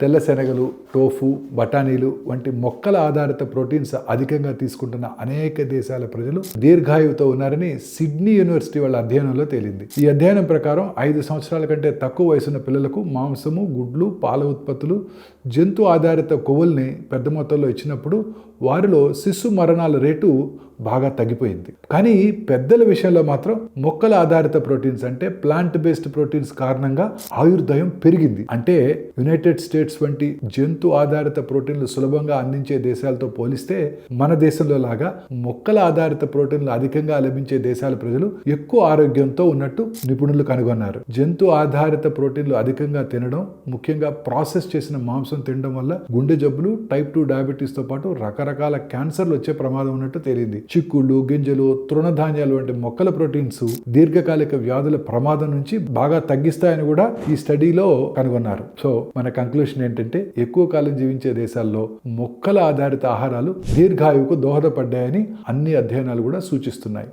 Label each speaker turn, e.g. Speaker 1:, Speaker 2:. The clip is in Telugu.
Speaker 1: తెల్ల శనగలు, టోఫు, బఠానీలు వంటి మొక్కల ఆధారిత ప్రోటీన్స్ అధికంగా తీసుకుంటున్న అనేక దేశాల ప్రజలు దీర్ఘాయువుతో ఉన్నారని సిడ్నీ యూనివర్సిటీ వాళ్ళ అధ్యయనంలో తేలింది. ఈ అధ్యయనం ప్రకారం 5 సంవత్సరాల కంటే తక్కువ వయసున్న పిల్లలకు మాంసము, గుడ్లు, పాల ఉత్పత్తులు, జంతు ఆధారిత కొవ్వుల్ని పెద్ద మొత్తంలో ఇచ్చినప్పుడు వారిలో శిశు మరణాల రేటు బాగా తగ్గిపోయింది. కానీ పెద్దల విషయంలో మాత్రం మొక్కల ఆధారిత ప్రోటీన్స్ అంటే ప్లాంట్ బేస్డ్ ప్రోటీన్స్ కారణంగా ఆయుర్దాయం పెరిగింది. అంటే యునైటెడ్ స్టేట్స్ వంటి జంతు ఆధారిత ప్రోటీన్లు సులభంగా అందించే దేశాలతో పోలిస్తే మన దేశంలో లాగా మొక్కల ఆధారిత ప్రోటీన్లు అధికంగా లభించే దేశాల ప్రజలు ఎక్కువ ఆరోగ్యంతో ఉన్నట్టు నిపుణులు కనుగొన్నారు. జంతు ఆధారిత ప్రోటీన్లు అధికంగా తినడం, ముఖ్యంగా ప్రాసెస్ చేసిన మాంసం తినడం వల్ల గుండె జబ్బులు, టైప్ 2 డయాబెటీస్ తో పాటు రకరకాల క్యాన్సర్లు వచ్చే ప్రమాదం ఉన్నట్టు తేలింది. చిక్కుళ్ళు, గింజలు, తృణధాన్యాలు వంటి మొక్కల ప్రోటీన్స్ దీర్ఘకాలిక వ్యాధుల ప్రమాదం నుంచి బాగా తగ్గిస్తాయని కూడా ఈ స్టడీలో కనుగొన్నారు. సో మన కంక్లూషన్ ఏంటంటే ఎక్కువ కాలం జీవించే దేశాల్లో మొక్కల ఆధారిత ఆహారాలు దీర్ఘాయువుకు దోహదపడ్డాయని అన్ని అధ్యయనాలు కూడా సూచిస్తున్నాయి.